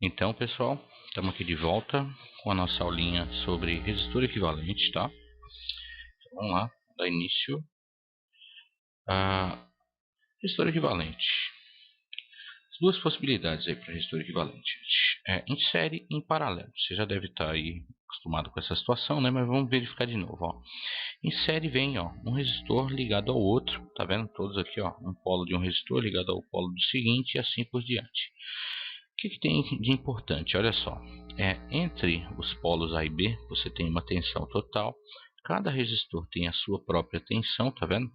Então, pessoal, estamos aqui de volta com a nossa aulinha sobre resistor equivalente, tá? Então, vamos lá, dar início a resistor equivalente. Duas possibilidades aí para resistor equivalente, em série e em paralelo. Você já deve estar aí acostumado com essa situação, né? Mas vamos verificar de novo, ó. Em série vem, ó, um resistor ligado ao outro, tá vendo? Todos aqui, ó, um polo de um resistor ligado ao polo do seguinte e assim por diante. O que tem de importante? Olha só, entre os polos A e B você tem uma tensão total. Cada resistor tem a sua própria tensão, tá vendo?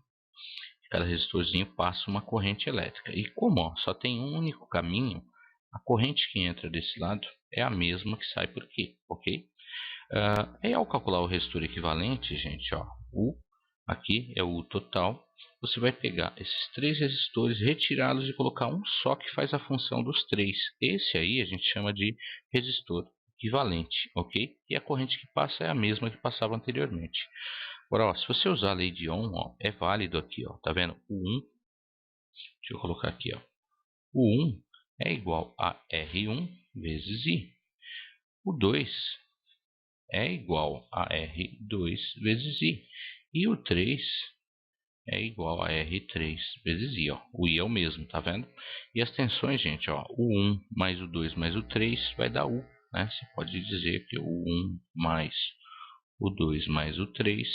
Cada resistorzinho passa uma corrente elétrica. E como ó, só tem um único caminho, a corrente que entra desse lado é a mesma que sai por aqui, ok? E ao calcular o resistor equivalente, gente, ó, U aqui é o U total. Você vai pegar esses três resistores, retirá-los e colocar um só que faz a função dos três. Esse aí a gente chama de resistor equivalente, ok? E a corrente que passa é a mesma que passava anteriormente. Agora, ó, se você usar a lei de Ohm, ó, é válido aqui, ó, tá vendo? O 1, deixa eu colocar aqui, ó. O 1 é igual a R1 vezes I. O 2 é igual a R2 vezes I. E o 3 é igual a R3 vezes I, ó. O I é o mesmo, tá vendo? E as tensões, gente, ó, o 1 mais o 2 mais o 3 vai dar U, né? Você pode dizer que o 1 mais o 2 mais o 3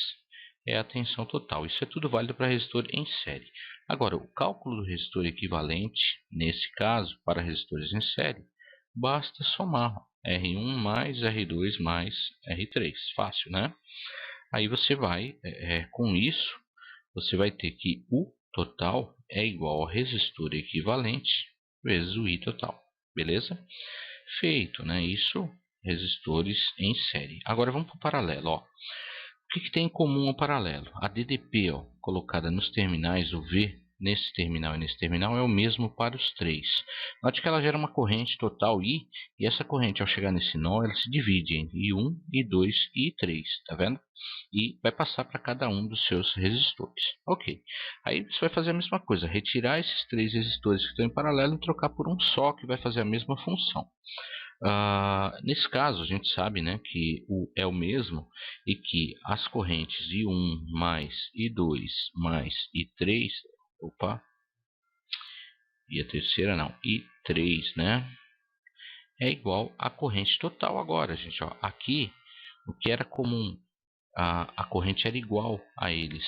é a tensão total. Isso é tudo válido para resistor em série. Agora, o cálculo do resistor equivalente, nesse caso, para resistores em série, basta somar R1 mais R2 mais R3. Fácil, né? Aí você vai, com isso, você vai ter que U total é igual ao resistor equivalente vezes o I total. Beleza? Feito, né? Isso, resistores em série. Agora vamos para o paralelo, ó. O que tem em comum ao paralelo? A DDP, ó, colocada nos terminais, o V nesse terminal e nesse terminal é o mesmo para os três. Note que ela gera uma corrente total I, e essa corrente, ao chegar nesse nó, ela se divide em I1, I2 e I3, tá vendo? E vai passar para cada um dos seus resistores. Ok. Aí você vai fazer a mesma coisa, retirar esses três resistores que estão em paralelo e trocar por um só, que vai fazer a mesma função. Nesse caso, a gente sabe, né, que o é o mesmo e que as correntes I1 mais I2 mais I3, opa, e a terceira não, I3, né, é igual à corrente total agora, gente. Ó, aqui, o que era comum, a corrente era igual a eles,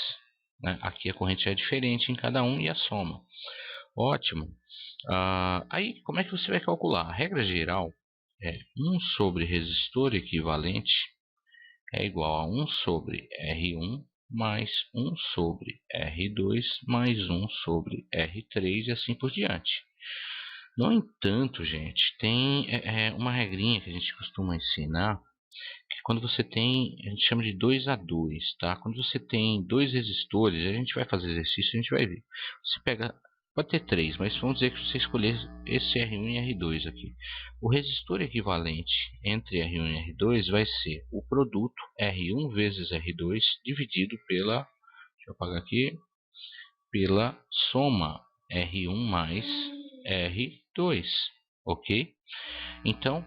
né? Aqui a corrente é diferente em cada um e a soma. Ótimo. Aí, como é que você vai calcular? A regra geral é 1 sobre resistor equivalente é igual a 1 sobre R1 mais 1 sobre R2 mais 1 sobre R3 e assim por diante. No entanto, gente, tem uma regrinha que a gente costuma ensinar, que quando você tem, a gente chama de 2 a 2, tá? Quando você tem dois resistores, a gente vai fazer exercício, a gente vai ver. Você pega, pode ter três, mas vamos dizer que você escolher esse R1 e R2 aqui. O resistor equivalente entre R1 e R2 vai ser o produto R1 vezes R2 dividido pela, deixa eu apagar aqui, pela soma R1 mais R2, ok? Então,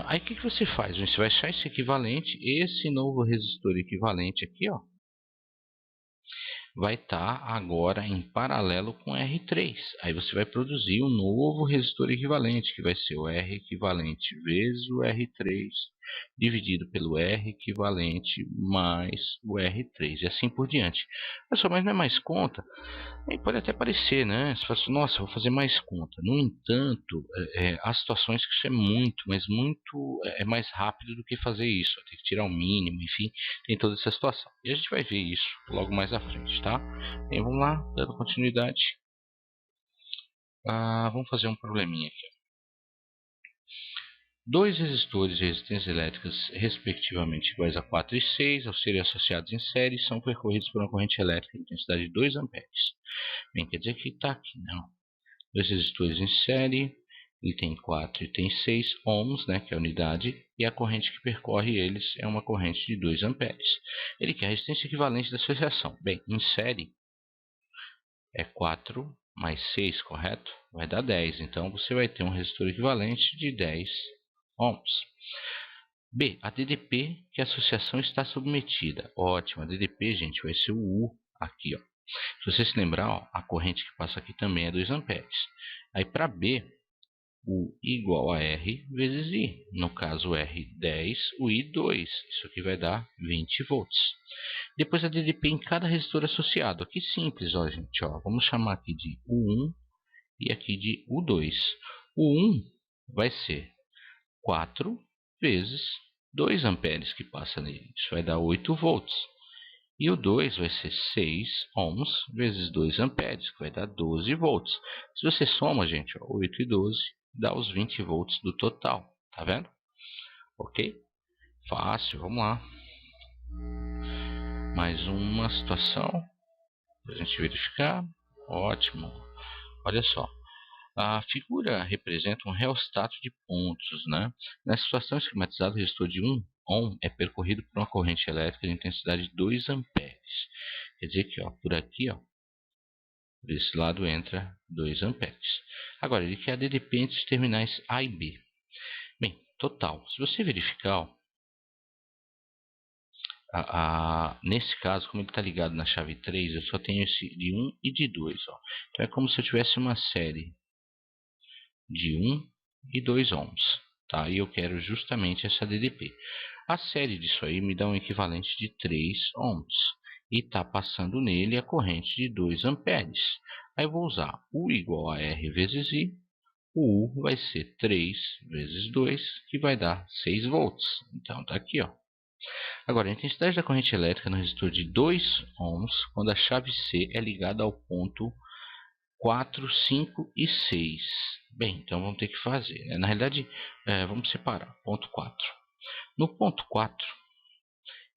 aí o que você faz? Você vai achar esse equivalente, esse novo resistor equivalente aqui, ó, vai estar agora em paralelo com R3. Aí você vai produzir um novo resistor equivalente, que vai ser o R equivalente vezes o R3, dividido pelo R equivalente mais o R3, e assim por diante. Pessoal, mas não é mais conta? Aí pode até parecer, né? Você fala assim, nossa, eu vou fazer mais conta. No entanto, há situações que isso é muito, mas muito mais rápido do que fazer isso. Tem que tirar o mínimo, enfim, tem toda essa situação. E a gente vai ver isso logo mais à frente, tá? Bem, vamos lá, dando continuidade. Vamos fazer um probleminha aqui. Dois resistores de resistências elétricas, respectivamente iguais a 4 e 6, ao serem associados em série, são percorridos por uma corrente elétrica de intensidade de 2 amperes. Bem, quer dizer que está aqui, não? Dois resistores em série, ele tem 4 e tem 6 ohms, né, que é a unidade, e a corrente que percorre eles é uma corrente de 2 amperes. Ele quer a resistência equivalente da associação. Bem, em série é 4 mais 6, correto? Vai dar 10. Então, você vai ter um resistor equivalente de 10 ohms. B. A DDP que a associação está submetida. Ótimo. A DDP, gente, vai ser o U aqui, ó. Se você se lembrar, ó, a corrente que passa aqui também é 2 amperes. Aí, para B, U igual a R vezes I. No caso, R10, o I 2. Isso aqui vai dar 20 volts. Depois a DDP em cada resistor associado. Aqui simples, ó, gente. Ó. Vamos chamar aqui de U1 e aqui de U2. O 1 vai ser 4 vezes 2 amperes que passa nele. Isso vai dar 8 volts. E o 2 vai ser 6 ohms vezes 2 amperes, que vai dar 12 volts. Se você soma, gente, ó, 8 e 12, dá os 20 volts do total. Tá vendo? Ok? Fácil, vamos lá. Mais uma situação para a gente verificar. Ótimo. Olha só. A figura representa um reostato de pontos, né? Na situação esquematizada, o resistor de 1 ohm é percorrido por uma corrente elétrica de intensidade de 2 amperes. Quer dizer que, ó, por aqui, ó, por esse lado entra 2 amperes. Agora, ele quer a DDP entre os terminais A e B. Bem, total. Se você verificar, ó, nesse caso, como ele está ligado na chave 3, eu só tenho esse de 1 e de 2. Ó. Então, é como se eu tivesse uma série de 1 e 2 ohms. Tá? E eu quero justamente essa DDP. A série disso aí me dá um equivalente de 3 ohms. E está passando nele a corrente de 2 amperes. Aí eu vou usar U igual a R vezes I. O U vai ser 3 vezes 2, que vai dar 6 volts. Então, está aqui, ó. Agora, a intensidade da corrente elétrica no resistor de 2 ohms, quando a chave C é ligada ao ponto 4, 5 e 6. Bem, então vamos ter que fazer, né? Na realidade, vamos separar. Ponto 4. No ponto 4,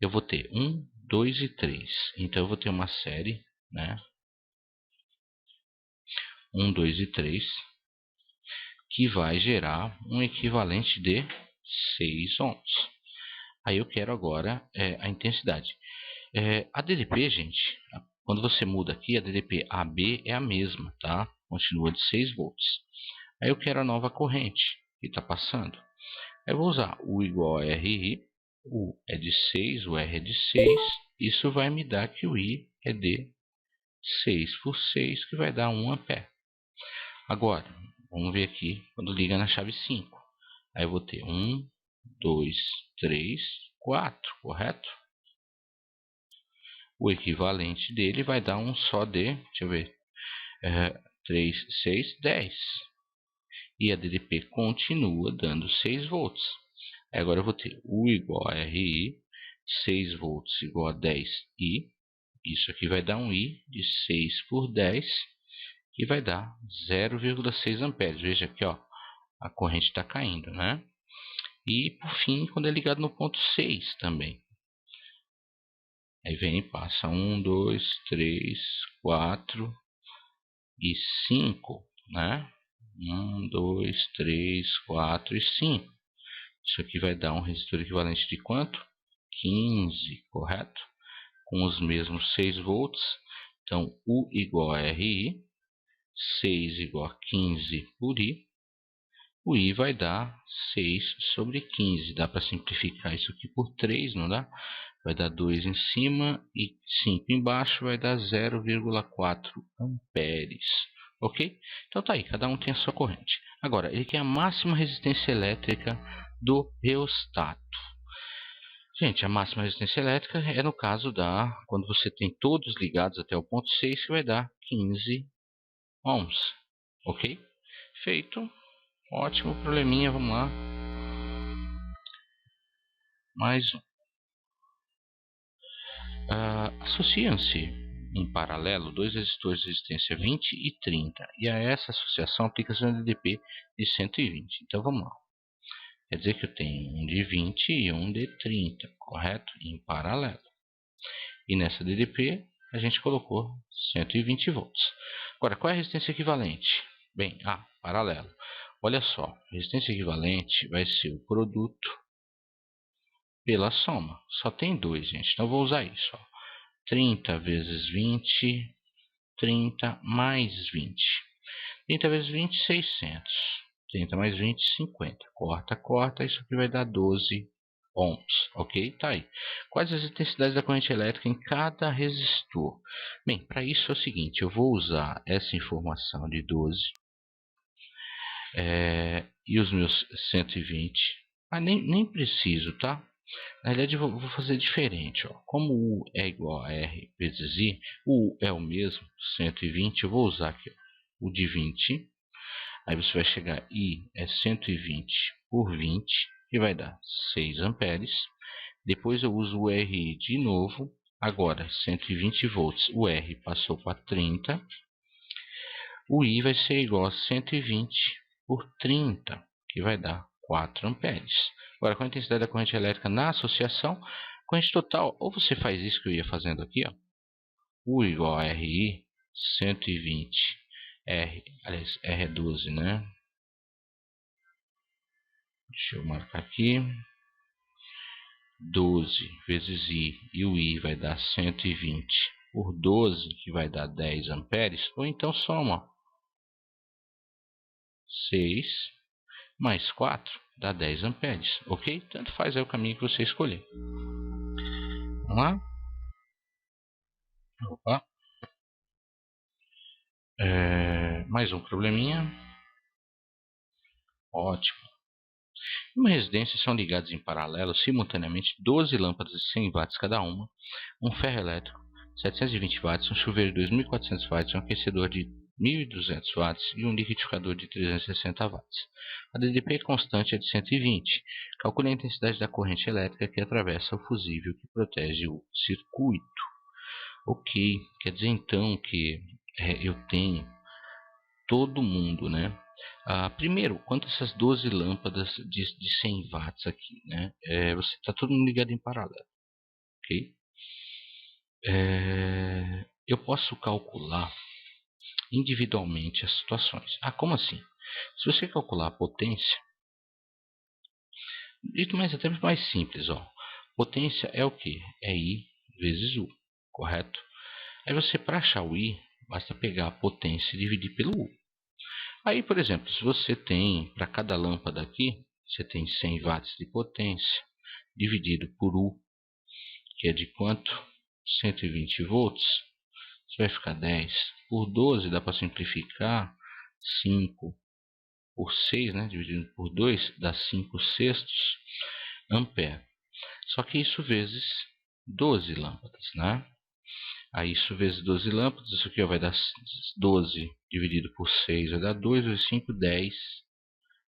eu vou ter 1, 2 e 3. Então, eu vou ter uma série, né? 1, 2 e 3, que vai gerar um equivalente de 6 ohms. Aí eu quero agora a intensidade. A DDP, gente, quando você muda aqui, a DDP AB é a mesma, tá? Continua de 6 volts. Aí eu quero a nova corrente que está passando. Aí eu vou usar U igual a RI. U é de 6, o R é de 6. Isso vai me dar que o I é de 6 por 6, que vai dar 1 ampere. Agora, vamos ver aqui quando liga na chave 5. Aí eu vou ter 1, 2, 3, 4, correto? O equivalente dele vai dar um só de, deixa eu ver, 3, 6, 10. E a DDP continua dando 6 volts. Agora eu vou ter U igual a RI, 6 volts igual a 10I. Isso aqui vai dar um I de 6 por 10, que vai dar 0,6 amperes. Veja aqui, ó, a corrente está caindo, né? E por fim, quando é ligado no ponto 6 também. Aí vem e passa 1, 2, 3, 4 e 5, né? 1, 2, 3, 4 e 5. Isso aqui vai dar um resistor equivalente de quanto? 15, correto? Com os mesmos 6 volts. Então, U igual a RI, 6 igual a 15 por I. O I vai dar 6 sobre 15. Dá para simplificar isso aqui por 3, não dá? Vai dar 2 em cima e 5 embaixo, vai dar 0,4 amperes. Ok? Então tá aí, cada um tem a sua corrente. Agora, ele quer a máxima resistência elétrica do reostato. Gente, a máxima resistência elétrica é no caso quando você tem todos ligados até o ponto 6, que vai dar 15 ohms. Ok? Feito. Ótimo, probleminha, vamos lá. Mais um. Associam-se em paralelo dois resistores de resistência 20 e 30. E a essa associação aplica-se um DDP de 120. Então vamos lá. Quer dizer que eu tenho um de 20 e um de 30, correto? Em paralelo. E nessa DDP a gente colocou 120 volts. Agora, qual é a resistência equivalente? Bem, paralelo. Olha só, a resistência equivalente vai ser o produto pela soma. Só tem 2, gente. Então, eu vou usar isso. Ó. 30 vezes 20 30 mais 20. 30 vezes 20, 600. 30 mais 20, 50. Corta, corta. Isso aqui vai dar 12 ohms. Ok? Tá aí. Quais as intensidades da corrente elétrica em cada resistor? Bem, para isso é o seguinte. Eu vou usar essa informação de 12. E os meus 120. Ah, nem preciso, tá? Na realidade, eu vou fazer diferente. Ó. Como U é igual a R vezes I, o U é o mesmo, 120. Eu vou usar aqui ó, o de 20. Aí você vai chegar, I é 120 por 20, que vai dar 6 amperes. Depois eu uso o RI de novo. Agora, 120 volts. O R passou para 30. O I vai ser igual a 120 por 30, que vai dar 4 amperes. Agora, com a intensidade da corrente elétrica na associação, corrente total, ou você faz isso que eu ia fazendo aqui, ó, U igual a RI, 120, R, aliás, R é 12, né? Deixa eu marcar aqui. 12 vezes I, e o I vai dar 120 por 12, que vai dar 10 amperes, ou então soma 6 mais 4 dá 10 amperes, ok? Tanto faz aí o caminho que você escolher. Vamos lá? Opa. Mais um probleminha. Ótimo. Em uma residência são ligados em paralelo, simultaneamente, 12 lâmpadas de 100 watts cada uma, um ferro elétrico, 720 watts, um chuveiro de 2.400 watts, um aquecedor de 1.200 watts e um liquidificador de 360 watts. A DDP constante é de 120. Calcule a intensidade da corrente elétrica que atravessa o fusível que protege o circuito. Ok, quer dizer então que eu tenho todo mundo, né? Primeiro, quanto a essas 12 lâmpadas de 100 watts aqui, né? Você está todo mundo ligado em paralelo, ok? Eu posso calcular individualmente as situações. Como assim? Se você calcular a potência, isso mais até mais simples, ó. Potência é o que? É I vezes U, correto? Aí você, para achar o I, basta pegar a potência e dividir pelo U. Aí, por exemplo, se você tem, para cada lâmpada aqui, você tem 100 watts de potência, dividido por U, que é de quanto? 120 volts. Isso vai ficar 10. Por 12 dá para simplificar. 5 por 6, né? Dividido por 2, dá 5 sextos ampere. Só que isso vezes 12 lâmpadas, né? Aí isso vezes 12 lâmpadas, isso aqui vai dar 12 dividido por 6, vai dar 2 vezes 5, 10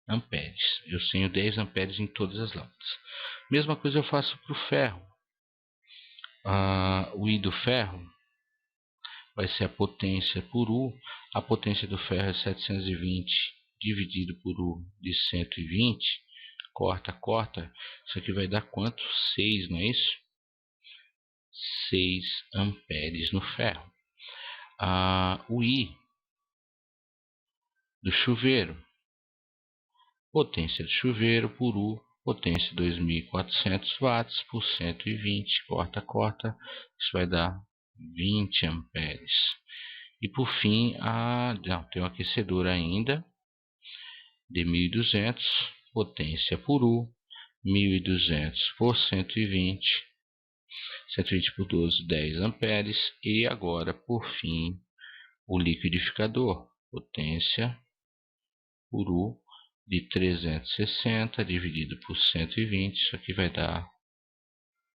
amperes. Eu tenho 10 amperes em todas as lâmpadas. Mesma coisa eu faço para o ferro. O I do ferro vai ser a potência por U. A potência do ferro é 720 dividido por U de 120. Corta, corta. Isso aqui vai dar quanto? 6, não é isso? 6 amperes no ferro. O I do chuveiro. Potência do chuveiro por U. Potência 2.400 watts por 120. Corta, corta. Isso vai dar 20 amperes. E por fim, tem um aquecedor ainda de 1.200. Potência por U. 1.200 por 120. 120 por 12, 10 amperes. E agora, por fim, o liquidificador. Potência por U de 360 dividido por 120. Isso aqui vai dar,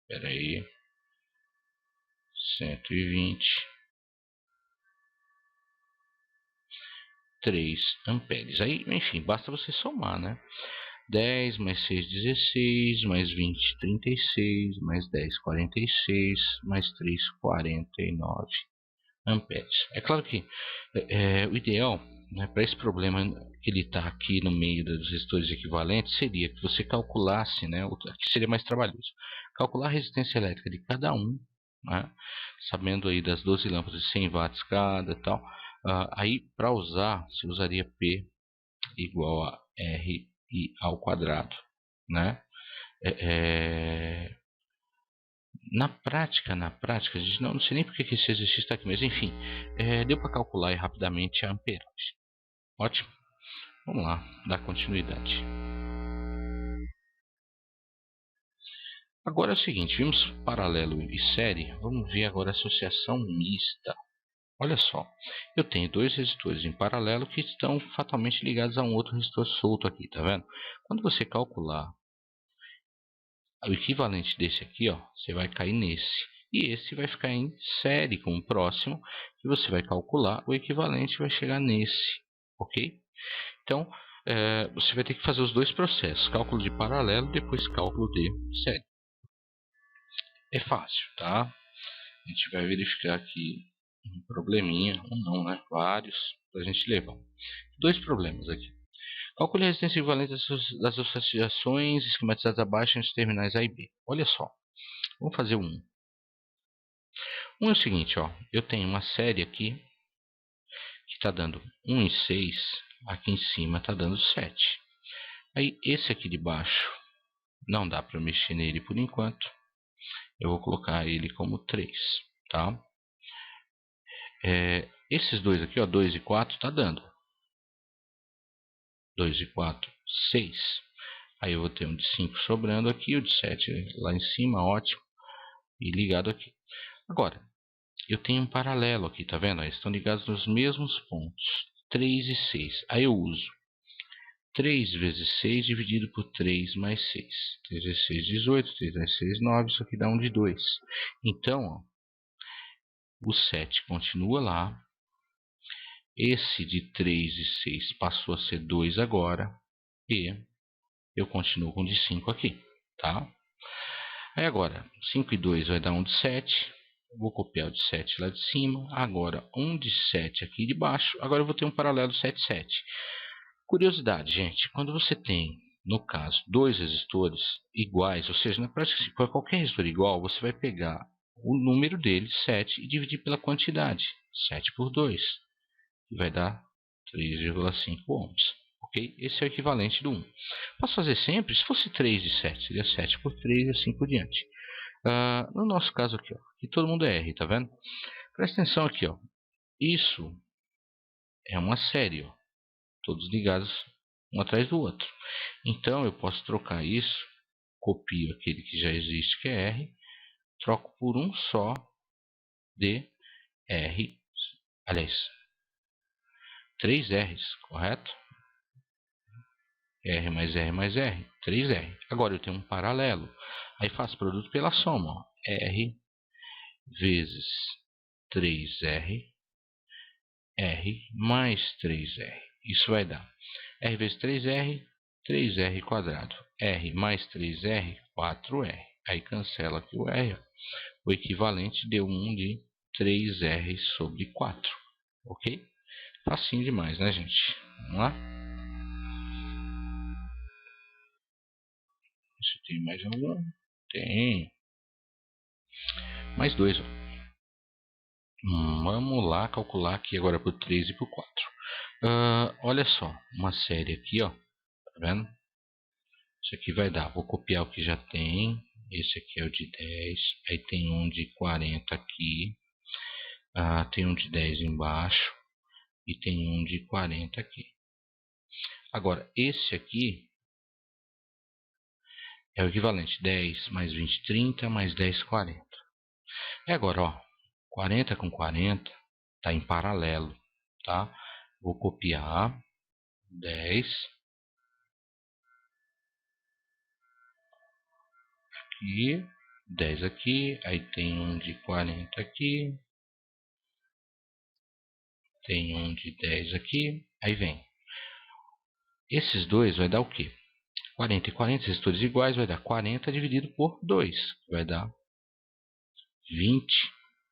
espera aí, 120. 3 amperes. Aí, enfim, basta você somar, né? 10 mais 6, 16, mais 20, 36, mais 10, 46, mais 3, 49 amperes. É claro que o ideal, né, para esse problema que ele está aqui no meio dos resistores equivalentes, seria que você calculasse, né, que seria mais trabalhoso, calcular a resistência elétrica de cada um, né, sabendo aí das 12 lâmpadas de 100 watts cada e tal. Aí, para usar, você usaria P igual a RI ao quadrado, né? Na prática, a gente não sei nem porque que esse exercício está aqui, mas enfim, deu para calcular rapidamente a amperagem. Ótimo. Vamos lá, dar continuidade. Agora é o seguinte, vimos paralelo e série, vamos ver agora a associação mista. Olha só, eu tenho dois resistores em paralelo que estão fatalmente ligados a um outro resistor solto aqui, tá vendo? Quando você calcular o equivalente desse aqui, ó, você vai cair nesse. E esse vai ficar em série com o próximo, e você vai calcular o equivalente e vai chegar nesse, ok? Então, você vai ter que fazer os dois processos, cálculo de paralelo e depois cálculo de série. É fácil, tá? A gente vai verificar aqui um probleminha, um não, né? Vários, para a gente levar. Dois problemas aqui. Calcule a resistência equivalente das associações esquematizadas abaixo nos terminais A e B. Olha só, vamos fazer um. Um é o seguinte, ó, eu tenho uma série aqui que está dando 1 e 6, aqui em cima está dando 7. Aí esse aqui de baixo não dá para mexer nele por enquanto. Eu vou colocar ele como 3, tá? Esses dois aqui, ó, 2 e 4, está dando 2 e 4, 6. Aí eu vou ter um de 5 sobrando aqui, o de 7 lá em cima, ótimo. E ligado aqui. Agora, eu tenho um paralelo aqui, tá vendo? Eles estão ligados nos mesmos pontos, 3 e 6. Aí eu uso 3 vezes 6 dividido por 3 mais 6. 3 vezes 6, 18. 3 vezes 6, 9. Isso aqui dá um de 2. Então, ó, o 7 continua lá. Esse de 3 e 6 passou a ser 2 agora. E eu continuo com o de 5 aqui, tá? Aí agora, 5 e 2 vai dar um de 7. Vou copiar o de 7 lá de cima. Agora, um de 7 aqui de baixo. Agora eu vou ter um paralelo 7, 7. Curiosidade, gente. Quando você tem, no caso, dois resistores iguais, ou seja, na prática, se for qualquer resistor igual, você vai pegar o número dele, 7, e dividir pela quantidade, 7 por 2. E vai dar 3,5 ohms. Ok? Esse é o equivalente do 1. Posso fazer sempre? Se fosse 3 de 7, seria 7 por 3 e assim por diante. No nosso caso aqui, ó, que todo mundo é R, tá vendo? Presta atenção aqui, ó. Isso é uma série, ó, todos ligados um atrás do outro. Então eu posso trocar isso, copio aquele que já existe, que é R, troco por um só de R, aliás, 3 R's, correto? R mais R mais R, 3R. Agora eu tenho um paralelo. Aí faço produto pela soma. Ó. R vezes 3R, R mais 3R. Isso vai dar R vezes 3R, 3R quadrado. R mais 3R, 4R. Aí cancela aqui o R. O equivalente deu 1 de 3R sobre 4. Ok? Facinho demais, né, gente? Vamos lá? Isso tem mais algum? Tem. Mais dois. Ó. Vamos lá calcular aqui agora por 3 e por 4. Olha só, uma série aqui, ó. Tá vendo? Isso aqui vai dar. Vou copiar o que já tem. Esse aqui é o de 10. Aí tem um de 40 aqui. Tem um de 10 embaixo. E tem um de 40 aqui. Agora, esse aqui é o equivalente 10 mais 20, 30, mais 10, 40. E agora, ó, 40 com 40 está em paralelo, tá? Vou copiar 10 aqui, 10 aqui, aí tem um de 40 aqui, tem um de 10 aqui, aí vem. Esses dois vai dar o quê? 40 e 40, resistores iguais, vai dar 40 dividido por 2, vai dar 20,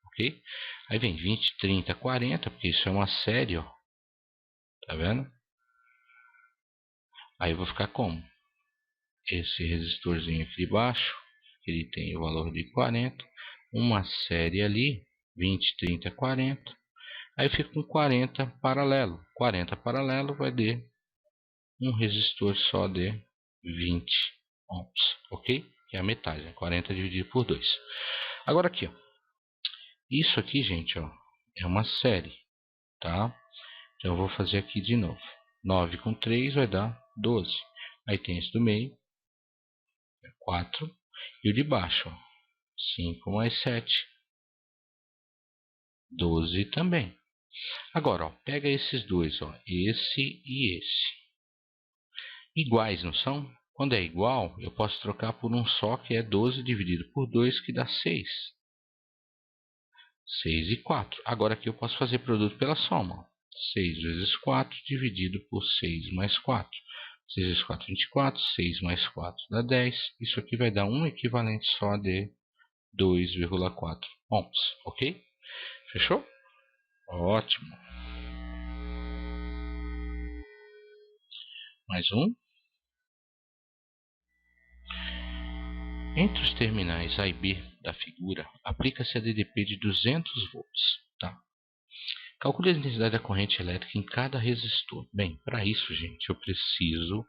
ok? Aí vem 20, 30, 40, porque isso é uma série, ó. Tá vendo? Aí eu vou ficar como? Esse resistorzinho aqui de baixo, ele tem o valor de 40. Uma série ali, 20, 30, 40. Aí eu fico com 40 paralelo. 40 paralelo vai dar um resistor só de 20 ohms, ok? Que é a metade, né? 40 dividido por 2. Agora aqui, ó. Isso aqui, gente, ó, é uma série, tá? Então eu vou fazer aqui de novo. 9 com 3 vai dar 12. Aí tem esse do meio, 4. E o de baixo, ó, 5 mais 7, 12 também. Agora, ó, pega esses dois, ó, esse e esse. Iguais, não são? Quando é igual, eu posso trocar por um só, que é 12 dividido por 2, que dá 6. 6 e 4. Agora aqui eu posso fazer produto pela soma. 6 vezes 4 dividido por 6 mais 4. 6 vezes 4, 24. 6 mais 4 dá 10. Isso aqui vai dar um equivalente só de 2,4 ohms. Ok? Fechou? Ótimo. Mais um. Entre os terminais A e B da figura, aplica-se a DDP de 200 volts. Tá? Calcule a intensidade da corrente elétrica em cada resistor. Bem, para isso, gente, eu preciso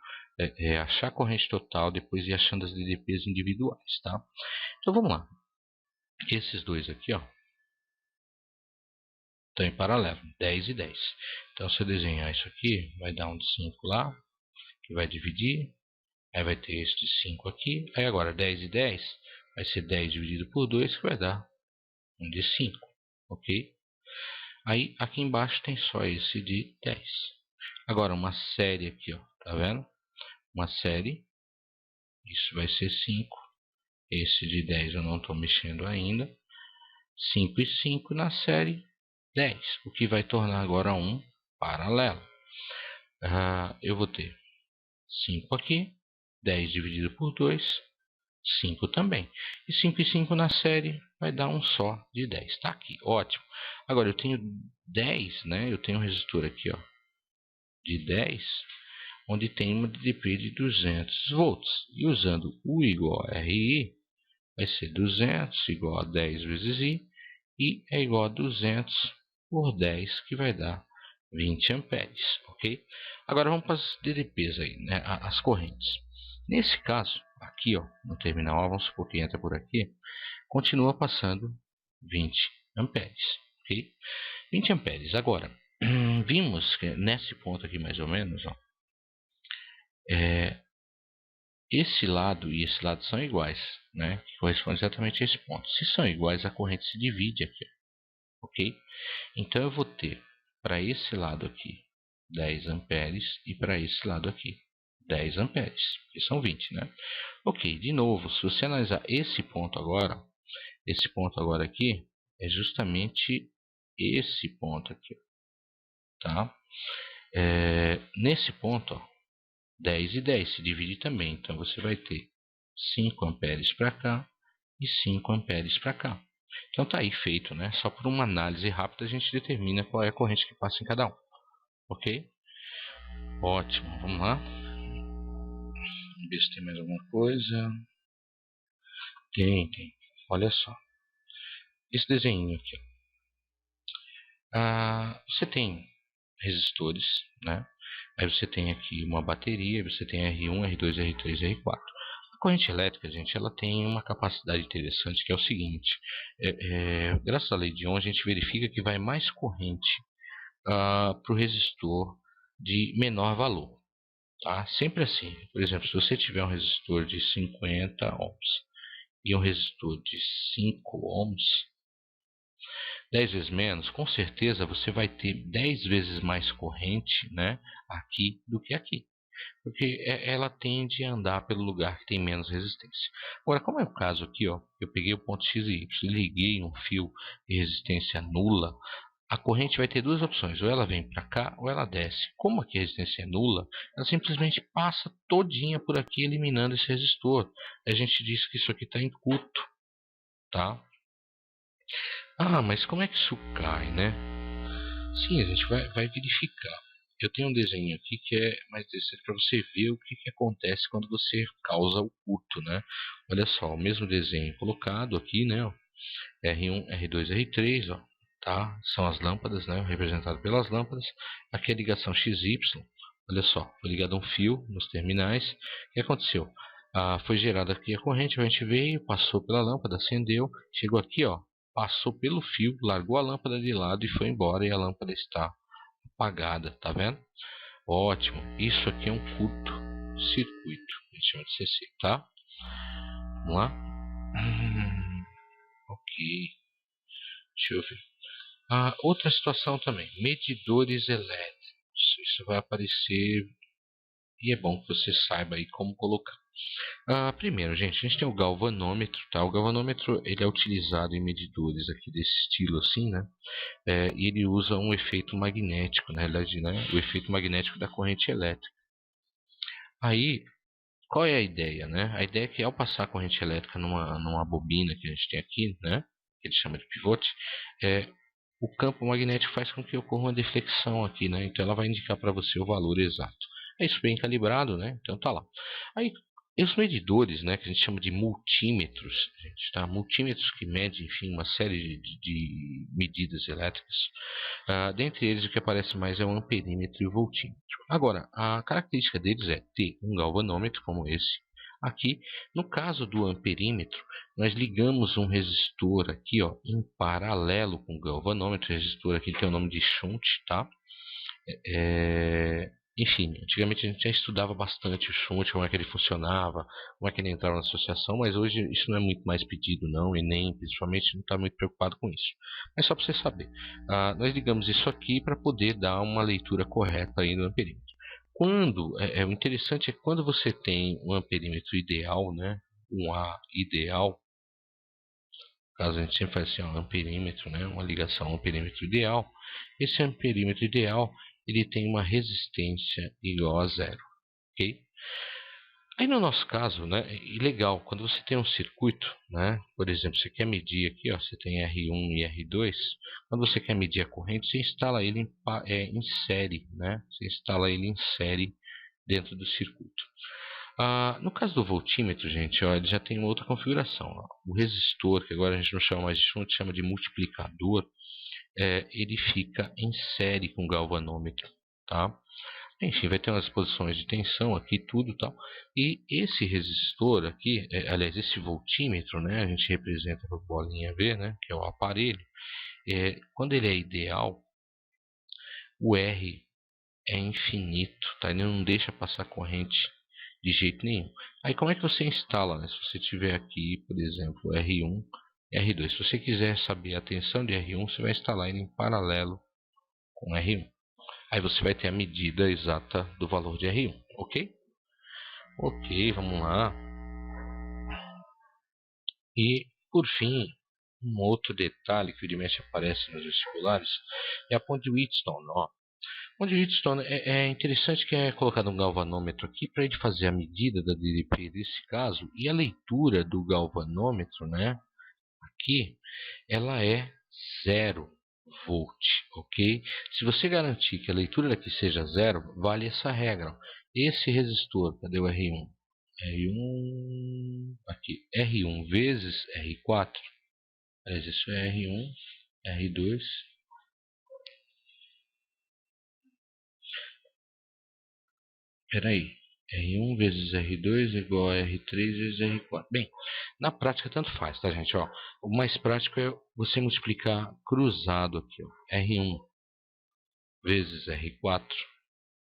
achar a corrente total, depois ir achando as DDPs individuais. Tá? Então vamos lá. Esses dois aqui, ó, estão em paralelo, 10 e 10. Então se eu desenhar isso aqui, vai dar um de 5 lá, que vai dividir. Aí vai ter esse de 5 aqui. Aí agora 10 e 10 vai ser 10 dividido por 2, que vai dar um de 5. Ok? Aí aqui embaixo tem só esse de 10. Agora uma série aqui, ó, tá vendo? Uma série. Isso vai ser 5. Esse de 10 eu não estou mexendo ainda. 5 e 5 na série 10. O que vai tornar agora um paralelo. Eu vou ter 5 aqui. 10 dividido por 2, 5 também. E 5 e 5 na série vai dar um só de 10. Está aqui, ótimo. Agora eu tenho 10, né? Eu tenho um resistor aqui, ó, de 10, onde tem uma DDP de 200 volts. E usando U igual a RI, vai ser 200 igual a 10 vezes I. I é igual a 200 por 10, que vai dar 20 amperes. Ok? Agora vamos para as DDPs aí, né? As correntes. Nesse caso, aqui, ó, no terminal A, vamos supor que entra por aqui, continua passando 20 amperes. Ok? 20 amperes. Agora, vimos que nesse ponto aqui mais ou menos, ó, esse lado e esse lado são iguais, né? Que corresponde exatamente a esse ponto. Se são iguais, a corrente se divide aqui. Ok? Então eu vou ter para esse lado aqui 10 amperes e para esse lado aqui 10 amperes, que são 20, né? Ok, de novo, se você analisar esse ponto agora aqui, é justamente esse ponto aqui, tá? Nesse ponto, ó, 10 e 10 se divide também, então você vai ter 5 amperes para cá e 5 amperes para cá. Então tá aí feito, né? Só por uma análise rápida a gente determina qual é a corrente que passa em cada um. Ok? Ótimo, vamos lá. Vamos ver se tem mais alguma coisa. Tem. Olha só. Esse desenho aqui. Você tem resistores, né? Aí você tem aqui uma bateria, você tem R1, R2, R3, R4. A corrente elétrica, gente, ela tem uma capacidade interessante, que é o seguinte. Graças à lei de Ohm, a gente verifica que vai mais corrente para o resistor de menor valor. Tá? Sempre assim. Por exemplo, se você tiver um resistor de 50 ohms e um resistor de 5 ohms, 10 vezes menos, com certeza você vai ter 10 vezes mais corrente, né, aqui do que aqui. Porque ela tende a andar pelo lugar que tem menos resistência. Agora, como é o caso aqui, ó, eu peguei o ponto X e Y, liguei um fio de resistência nula, a corrente vai ter duas opções, ou ela vem para cá ou ela desce. Como aqui a resistência é nula, ela simplesmente passa todinha por aqui, eliminando esse resistor. A gente diz que isso aqui está em curto, tá? Mas como é que isso cai, né? Sim, a gente vai verificar. Eu tenho um desenho aqui que é mais interessante para você ver o que acontece quando você causa o curto, né? Olha só, o mesmo desenho colocado aqui, né? Ó, R1, R2, R3, ó, tá? São as lâmpadas, né? Representado pelas lâmpadas. Aqui é a ligação XY. Olha só, foi ligado um fio nos terminais. O que aconteceu? Foi gerada aqui a corrente, a gente veio, passou pela lâmpada, acendeu, chegou aqui, ó, passou pelo fio, largou a lâmpada de lado e foi embora, e a lâmpada está apagada, tá vendo? Ótimo, isso aqui é um curto-circuito, a gente chama de CC, tá? Vamos lá? Ok, deixa eu ver. Outra situação também, medidores elétricos, isso vai aparecer e é bom que você saiba aí como colocar. Primeiro, gente, a gente tem o galvanômetro, tá? O galvanômetro ele é utilizado em medidores aqui desse estilo assim, né? E ele usa um efeito magnético, na realidade, né? O efeito magnético da corrente elétrica. Aí, qual é a ideia, né? A ideia é que ao passar a corrente elétrica numa bobina que a gente tem aqui, né? Que ele chama de pivote, o campo magnético faz com que ocorra uma deflexão aqui, né? Então ela vai indicar para você o valor exato. É isso bem calibrado, né? Então tá lá. Aí os medidores, né, que a gente chama de multímetros, gente, tá? Multímetros que medem, enfim, uma série de medidas elétricas. Dentre eles, o que aparece mais é o amperímetro e o voltímetro. Agora, a característica deles é ter um galvanômetro como esse aqui. No caso do amperímetro, nós ligamos um resistor aqui, ó, em paralelo com o galvanômetro. O resistor aqui tem o nome de shunt, tá? Enfim, antigamente a gente já estudava bastante o shunt, como é que ele funcionava, como é que ele entrava na associação, mas hoje isso não é muito mais pedido não, e nem principalmente não está muito preocupado com isso. Mas só para você saber, nós ligamos isso aqui para poder dar uma leitura correta aí no amperímetro. O interessante é que quando você tem um amperímetro ideal, né, um A ideal, caso a gente sempre faz assim, um amperímetro, né, uma ligação ao amperímetro ideal, esse amperímetro ideal ele tem uma resistência igual a zero, ok? Aí no nosso caso, né, é legal, quando você tem um circuito, né, por exemplo, você quer medir aqui, ó, você tem R1 e R2, quando você quer medir a corrente, você instala ele em série, né, você instala ele em série dentro do circuito. No caso do voltímetro, gente, ó, ele já tem uma outra configuração. Ó. O resistor, que agora a gente não chama mais de shunt, chama de multiplicador, ele fica em série com o galvanômetro, tá? Enfim, vai ter umas posições de tensão aqui, tudo tal. E esse resistor aqui, aliás, esse voltímetro, né, a gente representa por bolinha V, né, que é o aparelho. Quando ele é ideal, o R é infinito, tá? Ele não deixa passar corrente de jeito nenhum. Aí como é que você instala, né? Se você tiver aqui, por exemplo, R1, R2. Se você quiser saber a tensão de R1, você vai instalar ele em paralelo com R1. Aí você vai ter a medida exata do valor de R1, ok? Ok, vamos lá. E, por fim, um outro detalhe que o mexe aparece nos vestibulares é a ponte de Wheatstone. Ó. A ponte de Wheatstone é interessante que é colocado um galvanômetro aqui para ele fazer a medida da DDP desse caso, e a leitura do galvanômetro, né, aqui, ela é 0 volt, ok? Se você garantir que a leitura daqui seja 0, vale essa regra. Esse resistor, cadê o R1? R1, aqui, R1 vezes R4, mas isso é R1, R2, peraí, R1 vezes R2 é igual a R3 vezes R4. Bem, na prática tanto faz, tá gente? Ó, o mais prático é você multiplicar cruzado aqui, ó, R1 vezes R4,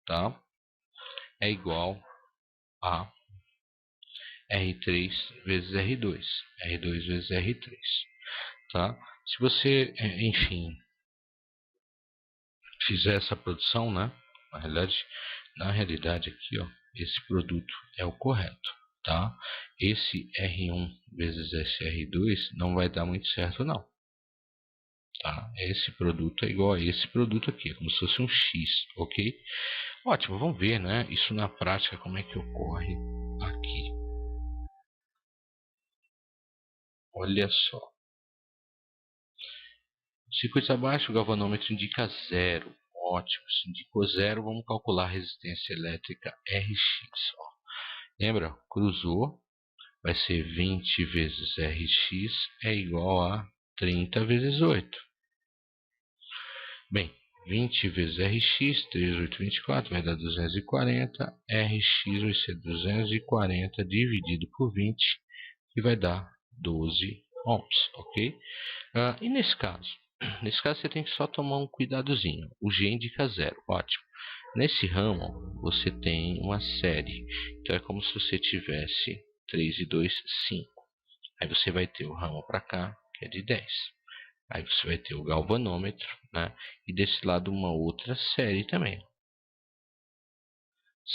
tá? É igual a R3 vezes R2, R2 vezes R3, tá? Se você, enfim, fizer essa produção, né? Na realidade aqui, ó, esse produto é o correto, tá? Esse R1 vezes esse R2 não vai dar muito certo, não. Tá? Esse produto é igual a esse produto aqui, como se fosse um X, ok? Ótimo, vamos ver, né? Isso na prática, como é que ocorre aqui. Olha só. Circuito abaixo, o galvanômetro indica zero. Ótimo, se indicou zero, vamos calcular a resistência elétrica Rx. Ó. Lembra? Cruzou, vai ser 20 vezes Rx é igual a 30 vezes 8. Bem, 20 vezes Rx, 3824, vai dar 240. Rx vai ser 240 dividido por 20, que vai dar 12 ohms, ok? E nesse caso você tem que só tomar um cuidadozinho. O G indica 0, ótimo. Nesse ramo, você tem uma série. Então, é como se você tivesse 3 e 2, 5. Aí você vai ter o ramo para cá, que é de 10. Aí você vai ter o galvanômetro, né? E desse lado uma outra série também.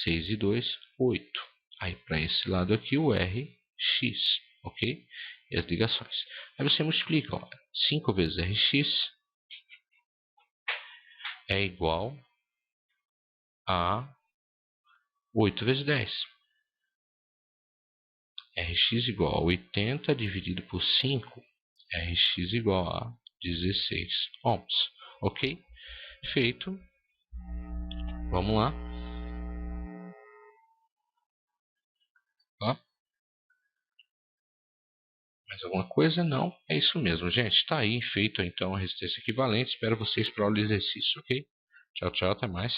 6 e 2, 8. Aí para esse lado aqui o Rx, ok? E as ligações. Aí você multiplica, ó, 5 vezes Rx é igual a 8 vezes 10. Rx igual a 80 dividido por 5. Rx igual a 16 ohms. Ok? Feito. Vamos lá. Ó. Mais alguma coisa? Não. É isso mesmo, gente. Está aí feito então a resistência equivalente. Espero vocês para o exercício, ok? Tchau, tchau. Até mais.